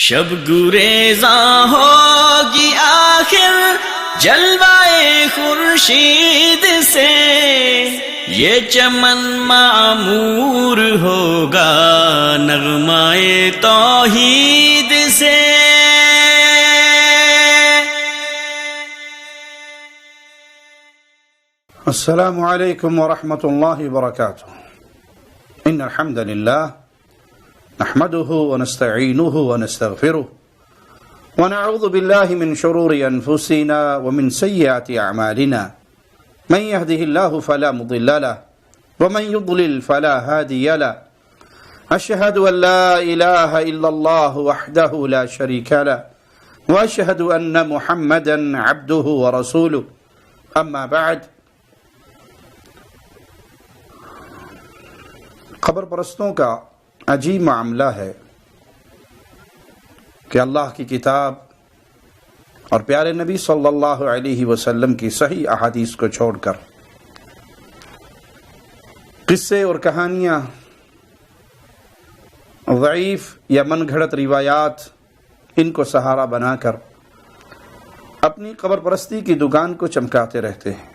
شب گریزاں ہوگی آخر جلوائے خورشید سے، یہ چمن معمور ہوگا نغمائے توحید سے۔ السلام علیکم ورحمۃ اللہ وبرکاتہ۔ ان الحمد للہ نحمده ونستعینه ونستغفره ونعوذ باللہ من شرور انفسنا ومن سیئات اعمالنا، من يهده الله فلا مضل له ومن يضلل فلا هادي له، اشهد ان لا اله الا الله وحده لا شريك له واشهد ان محمدا عبده ورسوله، اما بعد۔ قبر پرستوں کا عجیب معاملہ ہے کہ اللہ کی کتاب اور پیارے نبی صلی اللہ علیہ وسلم کی صحیح احادیث کو چھوڑ کر قصے اور کہانیاں، ضعیف یا من گھڑت روایات، ان کو سہارا بنا کر اپنی قبر پرستی کی دکان کو چمکاتے رہتے ہیں،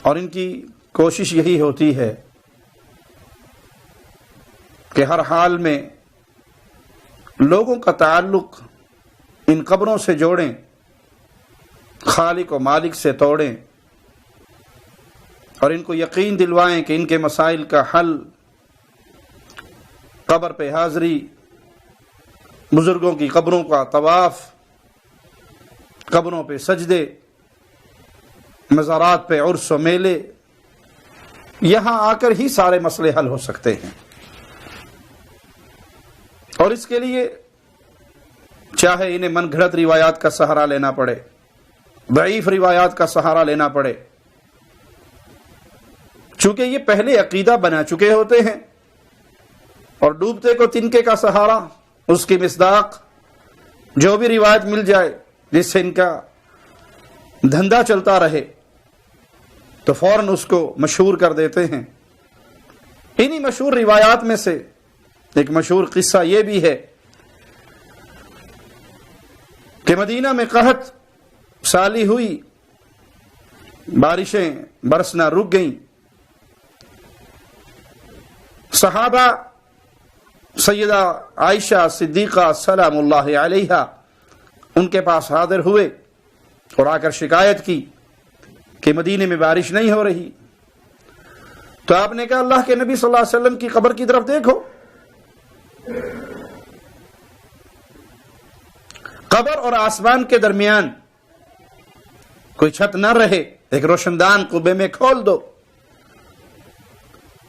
اور ان کی کوشش یہی ہوتی ہے کہ ہر حال میں لوگوں کا تعلق ان قبروں سے جوڑیں، خالق و مالک سے توڑیں، اور ان کو یقین دلوائیں کہ ان کے مسائل کا حل قبر پہ حاضری، بزرگوں کی قبروں کا طواف، قبروں پہ سجدے، مزارات پہ عرس و میلے، یہاں آ کر ہی سارے مسئلے حل ہو سکتے ہیں۔ اور اس کے لیے چاہے انہیں من گھڑت روایات کا سہارا لینا پڑے، ضعیف روایات کا سہارا لینا پڑے، چونکہ یہ پہلے عقیدہ بنا چکے ہوتے ہیں، اور ڈوبتے کو تنکے کا سہارا، اس کی مصداق جو بھی روایت مل جائے جس سے ان کا دھندا چلتا رہے تو فوراً اس کو مشہور کر دیتے ہیں۔ انہی مشہور روایات میں سے ایک مشہور قصہ یہ بھی ہے کہ مدینہ میں قحط سالی ہوئی، بارشیں برسنا رک گئیں، صحابہ سیدہ عائشہ صدیقہ سلام اللہ علیہا ان کے پاس حاضر ہوئے اور آ کر شکایت کی کہ مدینے میں بارش نہیں ہو رہی۔ تو آپ نے کہا اللہ کے نبی صلی اللہ علیہ وسلم کی قبر کی طرف دیکھو، قبر اور آسمان کے درمیان کوئی چھت نہ رہے، ایک روشن دان قبے میں کھول دو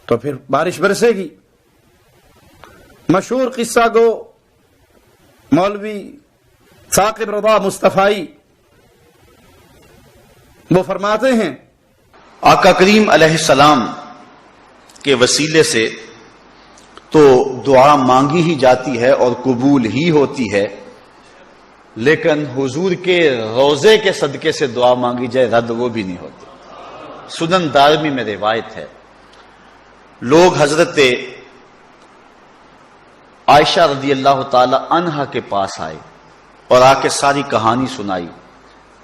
تو پھر بارش برسے گی۔ مشہور قصہ گو مولوی ثاقب رضا مصطفی وہ فرماتے ہیں آقا کریم علیہ السلام کے وسیلے سے تو دعا مانگی ہی جاتی ہے اور قبول ہی ہوتی ہے، لیکن حضور کے روضے کے صدقے سے دعا مانگی جائے رد وہ بھی نہیں ہوتی۔ سنن دارمی میں روایت ہے، لوگ حضرت عائشہ رضی اللہ تعالی عنہا کے پاس آئے اور آ کے ساری کہانی سنائی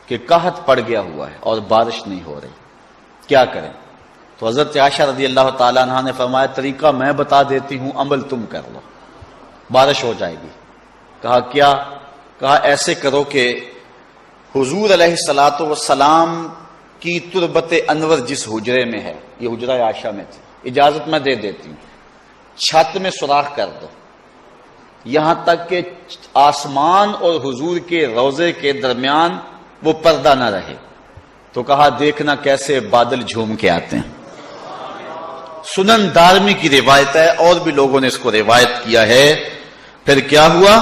کہ قحط پڑ گیا ہوا ہے اور بارش نہیں ہو رہی، کیا کریں؟ تو حضرت عائشہ رضی اللہ تعالیٰ عنہ نے فرمایا طریقہ میں بتا دیتی ہوں، عمل تم کر لو، بارش ہو جائے گی۔ کہا کیا؟ کہا ایسے کرو کہ حضور علیہ الصلوۃ والسلام کی تربت انور جس حجرے میں ہے، یہ حجرہ عائشہ میں تھی، اجازت میں دے دیتی ہوں، چھت میں سوراخ کر دو یہاں تک کہ آسمان اور حضور کے روضے کے درمیان وہ پردہ نہ رہے۔ تو کہا دیکھنا کیسے بادل جھوم کے آتے ہیں۔ سنن دارمی کی روایت ہے، اور بھی لوگوں نے اس کو روایت کیا ہے۔ پھر کیا ہوا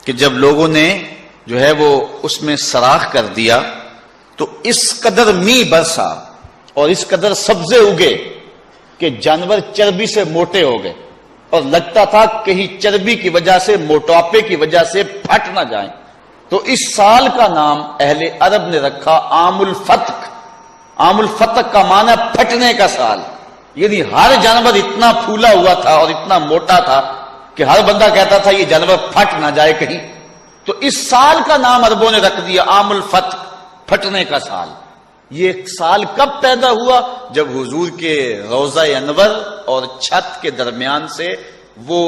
کہ جب لوگوں نے جو ہے وہ اس میں سراخ کر دیا تو اس قدر می برسا اور اس قدر سبزے اگے کہ جانور چربی سے موٹے ہو گئے، اور لگتا تھا کہیں چربی کی وجہ سے، موٹاپے کی وجہ سے پھٹ نہ جائیں۔ تو اس سال کا نام اہل عرب نے رکھا عام الفتق۔ عام الفتق کا معنی پھٹنے کا سال، یعنی ہر جانور اتنا پھولا ہوا تھا اور اتنا موٹا تھا کہ ہر بندہ کہتا تھا یہ جانور پھٹ نہ جائے کہیں، تو اس سال کا نام عربوں نے رکھ دیا عام الفتح، پھٹنے کا سال۔ یہ سال کب پیدا ہوا؟ جب حضور کے روضہ انور اور چھت کے درمیان سے وہ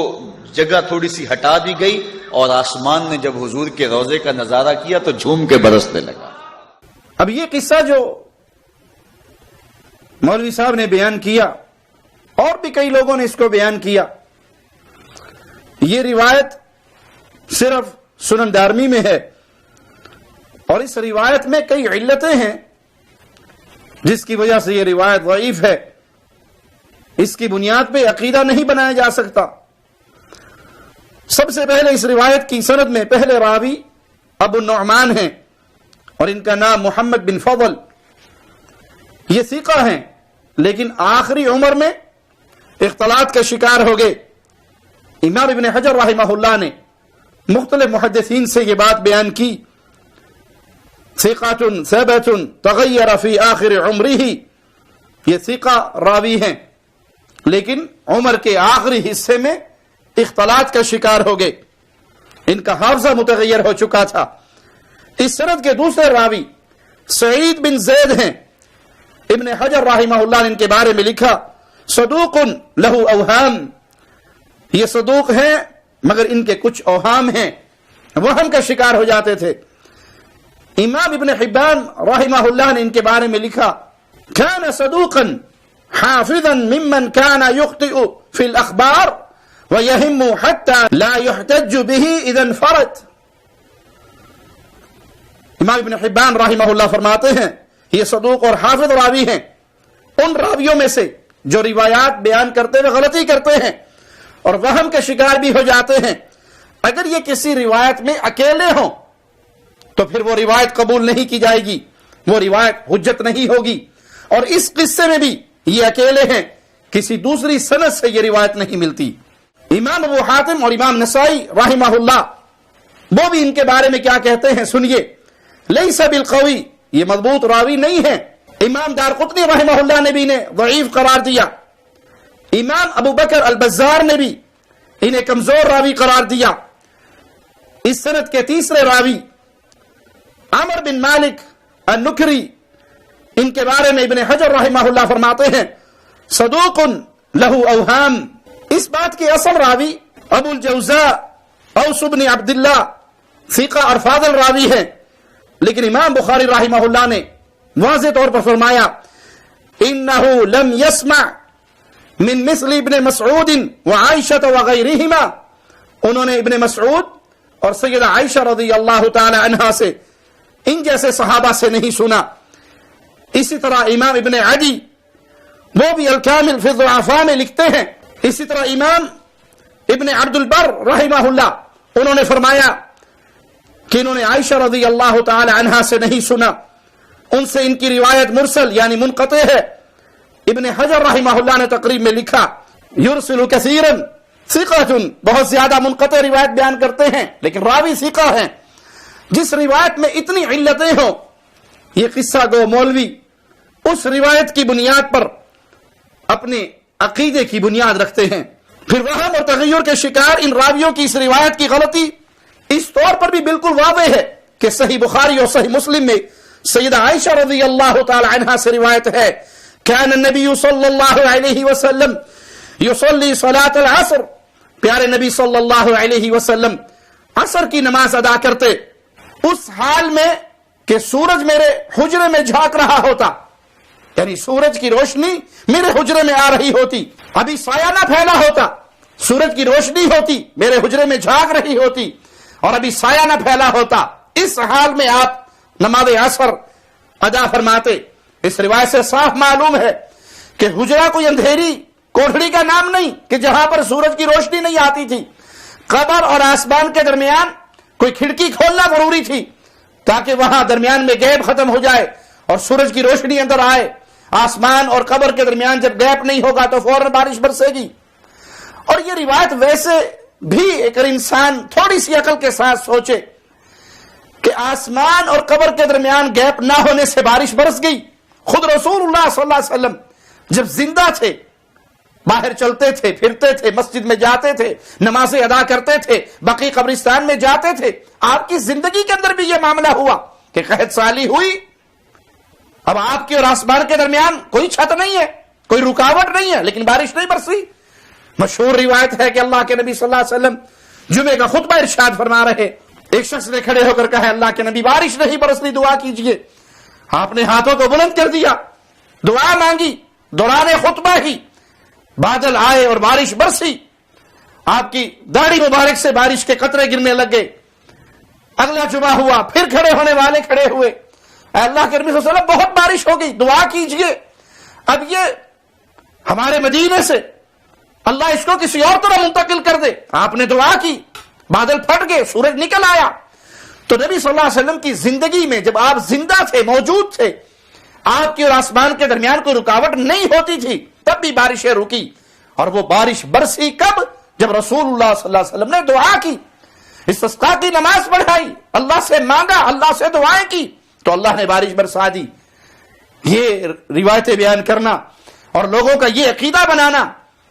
جگہ تھوڑی سی ہٹا دی گئی اور آسمان نے جب حضور کے روضے کا نظارہ کیا تو جھوم کے برسنے لگا۔ اب یہ قصہ جو مولوی صاحب نے بیان کیا اور بھی کئی لوگوں نے اس کو بیان کیا، یہ روایت صرف سنن دارمی میں ہے، اور اس روایت میں کئی علتیں ہیں جس کی وجہ سے یہ روایت ضعیف ہے، اس کی بنیاد پہ عقیدہ نہیں بنایا جا سکتا۔ سب سے پہلے اس روایت کی سند میں پہلے راوی ابو النعمان ہیں اور ان کا نام محمد بن فضل، یہ ثقہ ہیں لیکن آخری عمر میں اختلاط کا شکار ہو گئے۔ امام ابن حجر رحمہ اللہ نے مختلف محدثین سے یہ بات بیان کی، ثقۃ ثبت تغیر فی آخر عمرہ، یہ ثقہ راوی ہیں لیکن عمر کے آخری حصے میں اختلاط کا شکار ہو گئے، ان کا حافظہ متغیر ہو چکا تھا۔ اس سند کے دوسرے راوی سعید بن زید ہیں، ابن حجر رحمہ اللہ نے ان کے بارے میں لکھا صدوق لہ اوہام، یہ صدوق ہیں مگر ان کے کچھ اوہام ہیں، وہم کا شکار ہو جاتے تھے۔ امام ابن حبان رحمہ اللہ نے ان کے بارے میں لکھا كان صدوقا حافظا ممن كان يخطئ في الاخبار ويهم حتى لا يحتج به اذا انفرد۔ امام ابن حبان رحمہ اللہ فرماتے ہیں یہ صدوق اور حافظ راوی ہیں، ان راویوں میں سے جو روایات بیان کرتے ہوئے غلطی کرتے ہیں اور وہم کے شکار بھی ہو جاتے ہیں، اگر یہ کسی روایت میں اکیلے ہوں تو پھر وہ روایت قبول نہیں کی جائے گی، وہ روایت حجت نہیں ہوگی، اور اس قصے میں بھی یہ اکیلے ہیں، کسی دوسری سند سے یہ روایت نہیں ملتی۔ امام ابو حاتم اور امام نسائی رحمہ اللہ وہ بھی ان کے بارے میں کیا کہتے ہیں سنیے، لیس بالقوی، یہ مضبوط راوی نہیں ہے۔ امام دارقطنی رحمہ اللہ نے بھی انہیں ضعیف قرار دیا، امام ابو بکر البزار نے بھی انہیں کمزور راوی قرار دیا۔ اس سند کے تیسرے راوی عمر بن مالک النکری، ان کے بارے میں ابن حجر رحمہ اللہ فرماتے ہیں صدوق لہ اوہام، اس بات کے اصل راوی ابو الجوزاء اوس بن عبداللہ ثقہ اور فاضل راوی ہیں، لیکن امام بخاری رحمہ اللہ نے واضح طور پر فرمایا انہ لم یسمع من مثل ابن مسعود وعائشہ وغیرہما، انہوں نے ابن مسعود اور سیدہ عائشہ رضی اللہ تعالی عنہا سے، ان جیسے صحابہ سے نہیں سنا۔ اسی طرح امام ابن عدی وہ بھی الکامل فی الضعفاء میں لکھتے ہیں، اسی طرح امام ابن عبد البر رحمہ اللہ انہوں نے فرمایا کہ انہوں نے عائشہ رضی اللہ تعالی عنہا سے نہیں سنا، ان سے ان کی روایت مرسل یعنی منقطع ہے۔ ابن حجر رحمہ اللہ نے تقریب میں لکھا یرسل کثیرا ثقۃ، بہت زیادہ منقطع روایت بیان کرتے ہیں لیکن راوی ثقہ ہیں۔ جس روایت میں اتنی علتیں ہوں، یہ قصہ گو مولوی اس روایت کی بنیاد پر اپنے عقیدے کی بنیاد رکھتے ہیں، پھر وہم اور تغیر کے شکار ان راویوں کی اس روایت کی غلطی اس طور پر بھی بالکل واضح ہے کہ صحیح بخاری اور صحیح مسلم میں سیدہ عائشہ رضی اللہ تعالی عنہا سے روایت ہے کان النبی صلی اللہ علیہ وسلم یصلی صلاۃ العصر، پیارے نبی صلی اللہ علیہ وسلم عصر کی نماز ادا کرتے اس حال میں کہ سورج میرے حجرے میں جھانک رہا ہوتا، یعنی سورج کی روشنی میرے حجرے میں آ رہی ہوتی، ابھی سایہ نہ پھیلا ہوتا، سورج کی روشنی ہوتی میرے حجرے میں جھانک رہی ہوتی اور ابھی سایہ نہ پھیلا ہوتا، اس حال میں آپ نماز عصر ادا فرماتے۔ اس روایت سے صاف معلوم ہے کہ حجرہ کوئی اندھیری کوٹھڑی کا نام نہیں کہ جہاں پر سورج کی روشنی نہیں آتی تھی، قبر اور آسمان کے درمیان کوئی کھڑکی کھولنا ضروری تھی تاکہ وہاں درمیان میں گیپ ختم ہو جائے اور سورج کی روشنی اندر آئے۔ آسمان اور قبر کے درمیان جب گیپ نہیں ہوگا تو فوراً بارش برسے گی۔ اور یہ روایت ویسے بھی اگر انسان تھوڑی سی عقل کے ساتھ سوچے کہ آسمان اور قبر کے درمیان گیپ نہ ہونے سے بارش برس گئی، خود رسول اللہ صلی اللہ علیہ وسلم جب زندہ تھے باہر چلتے تھے، پھرتے تھے، مسجد میں جاتے تھے، نمازیں ادا کرتے تھے، بقیع قبرستان میں جاتے تھے. آپ کی زندگی کے اندر بھی یہ معاملہ ہوا کہ قحط سالی ہوئی. اب آپ کے اور آسمان کے درمیان کوئی چھت نہیں ہے، کوئی رکاوٹ نہیں ہے، لیکن بارش نہیں برسی. مشہور روایت ہے کہ اللہ کے نبی صلی اللہ علیہ وسلم جمعے کا خطبہ ارشاد فرما رہے، ایک شخص نے کھڑے ہو کر کہا اللہ کے نبی بارش نہیں برسنی، دعا کیجئے. آپ نے ہاتھوں کو بلند کر دیا، دعا مانگی، دوران خطبہ ہی بادل آئے اور بارش برسی. آپ کی داڑھی مبارک سے بارش کے قطرے گرنے لگے. اگلا جمعہ ہوا، پھر کھڑے ہونے والے کھڑے ہوئے، اے اللہ کے نبی صلی اللہ علیہ وسلم بہت بارش ہو گئی، دعا کیجئے. اب یہ ہمارے مدینے سے اللہ اس کو کسی اور طرح منتقل کر دے. آپ نے دعا کی، بادل پھٹ گئے، سورج نکل آیا. تو نبی صلی اللہ علیہ وسلم کی زندگی میں جب آپ زندہ تھے، موجود تھے، آپ کی اور آسمان کے درمیان کوئی رکاوٹ نہیں ہوتی تھی، تب بھی بارشیں رکی. اور وہ بارش برسی کب؟ جب رسول اللہ صلی اللہ علیہ وسلم نے دعا کی، استسقاء کی نماز پڑھائی، اللہ سے مانگا، اللہ سے دعائیں کی، تو اللہ نے بارش برسا دی. یہ روایتیں بیان کرنا اور لوگوں کا یہ عقیدہ بنانا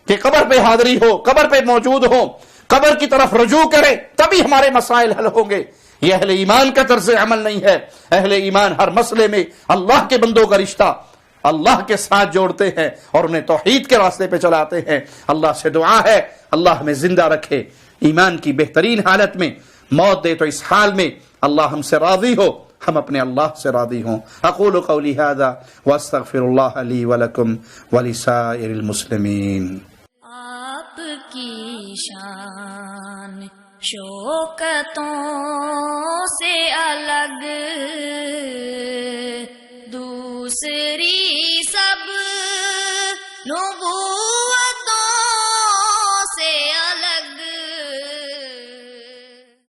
کہ قبر پہ حاضری ہو، قبر پہ موجود ہو، قبر کی طرف رجوع کرے تبھی ہمارے مسائل حل ہوں گے، یہ اہل ایمان کا طرز عمل نہیں ہے. اہل ایمان ہر مسئلے میں اللہ کے بندوں کا رشتہ اللہ کے ساتھ جوڑتے ہیں اور انہیں توحید کے راستے پہ چلاتے ہیں. اللہ سے دعا ہے اللہ ہمیں زندہ رکھے ایمان کی بہترین حالت میں، موت دے تو اس حال میں اللہ ہم سے راضی ہو، ہم اپنے اللہ سے راضی ہوں. اقول قولی ھذا واستغفر اللہ لی ولکم ولسائر المسلمین. آپ کی شان شوکتوں سے الگ دوسری